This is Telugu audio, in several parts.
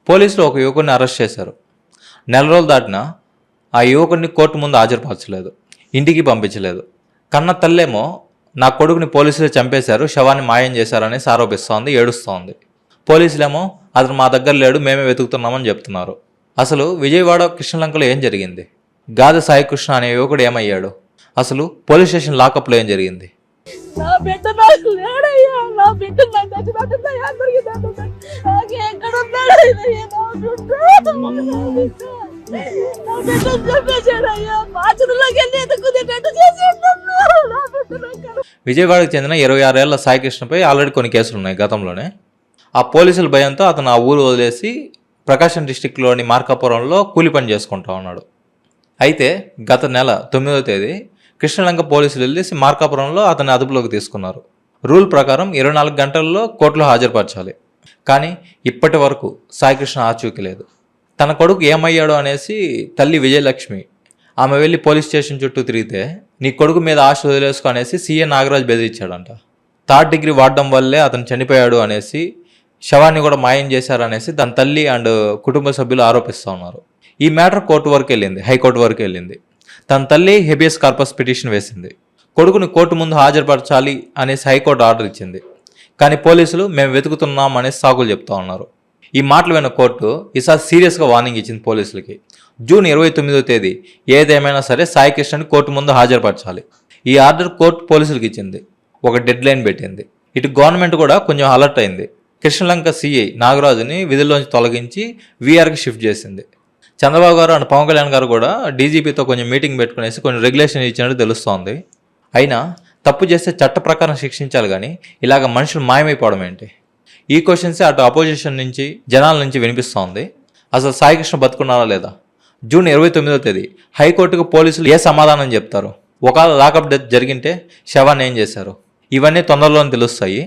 పోలీసులు ఒక యువకుడిని అరెస్ట్ చేశారు. నెల రోజులు దాటినా ఆ యువకుడిని కోర్టు ముందు హాజరుపరచలేదు, ఇంటికి పంపించలేదు. కన్న తల్లేమో నా కొడుకుని పోలీసులు చంపేశారు, శవాన్ని మాయం చేశారనేసి ఆరోపిస్తోంది, ఏడుస్తోంది. పోలీసులేమో అతను మా దగ్గర లేడు, మేమే వెతుకుతున్నామని చెప్తున్నారు. అసలు విజయవాడ కృష్ణలంకలో ఏం జరిగింది? గాదె సాయికృష్ణ అనే యువకుడు ఏమయ్యాడు? అసలు పోలీస్ స్టేషన్ లాకప్లో ఏం జరిగింది? నా బిడ్డ నాకు లేడయ్యా, నా బిడ్డ నాకు చచ్చిపోతుందా నాకు ఎక్కడ ఉన్నాడయ్యా, నా బిడ్డ చంపేశాడయ్యా, బాత్రూంలోకి వెళ్ళి ఎదుకునేటట్టు చేశాడు. విజయవాడకు చెందిన 26 ఏళ్ల సాయికృష్ణపై ఆల్రెడీ కొన్ని కేసులు ఉన్నాయి గతంలోనే. ఆ పోలీసుల భయంతో అతను ఆ ఊరు వదిలేసి ప్రకాశం డిస్టిక్లోని మార్కాపురంలో కూలి పని చేసుకుంటా ఉన్నాడు. అయితే గత నెల 9వ తేదీ కృష్ణలంక పోలీసులు వెళ్ళేసి మార్కాపురంలో అతన్ని అదుపులోకి తీసుకున్నారు. రూల్ ప్రకారం 24 గంటల్లో కోర్టులో హాజరుపరచాలి. కానీ ఇప్పటి వరకు సాయికృష్ణ ఆచూకీ లేదు. తన కొడుకు ఏమయ్యాడో అనేసి తల్లి విజయలక్ష్మి ఆమె వెళ్ళి పోలీస్ స్టేషన్ చుట్టూ తిరిగితే నీ కొడుకు మీద ఆశ వదిలేసుకో అనేసి సీఏ నాగరాజ్ బెదిరించాడంట. 3rd డిగ్రీ వాడడం వల్లే అతను చనిపోయాడు అనేసి, శవాన్ని కూడా మాయం చేశారనేసి దాని తల్లి అండ్ కుటుంబ సభ్యులు ఆరోపిస్తూ ఉన్నారు. ఈ మ్యాటర్ కోర్టు వరకు వెళ్ళింది, హైకోర్టు వరకు వెళ్ళింది. తన తల్లి హెబియస్ కార్పస్ పిటిషన్ వేసింది. కొడుకుని కోర్టు ముందు హాజరుపరచాలి అనేసి హైకోర్టు ఆర్డర్ ఇచ్చింది. కానీ పోలీసులు మేము వెతుకుతున్నాం అనేసి సాకులు చెప్తా ఉన్నారు. ఈ మాటలు విన్న కోర్టు ఈసారి సీరియస్గా వార్నింగ్ ఇచ్చింది పోలీసులకి. జూన్ 29వ తేదీ ఏదేమైనా సరే సాయికృష్ణని కోర్టు ముందు హాజరుపరచాలి. ఈ ఆర్డర్ కోర్టు పోలీసులకు ఇచ్చింది, ఒక డెడ్ లైన్ పెట్టింది. ఇటు గవర్నమెంట్ కూడా కొంచెం అలర్ట్ అయింది. కృష్ణలంక సిఐ నాగరాజుని విధుల్లోంచి తొలగించి వీఆర్కి షిఫ్ట్ చేసింది. చంద్రబాబు గారు అండ్ పవన్ కళ్యాణ్ గారు కూడా డీజీపీతో కొంచెం మీటింగ్ పెట్టుకునేసి కొన్ని రెగ్యులేషన్ ఇచ్చినట్టు తెలుస్తోంది. అయినా తప్పు చేస్తే చట్ట ప్రకారం శిక్షించాలి, కానీ ఇలాగ మనుషులు మాయమైపోవడం ఏంటి? ఈ క్వశ్చన్సే అటు అపోజిషన్ నుంచి జనాల నుంచి వినిపిస్తోంది. అసలు సాయికృష్ణ బతుకున్నారా లేదా? జూన్ 29వ తేదీ హైకోర్టుకు పోలీసులు ఏ సమాధానం చెప్తారు? ఒకవేళ లాకప్ డెత్ జరిగింటే శవాన్ని ఏం చేశారు? ఇవన్నీ తొందరలోనే తెలుస్తాయి.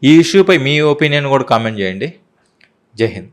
ఈ ఇష్యూపై మీ ఒపీనియన్ కూడా కామెంట్ చేయండి. జై హింద్.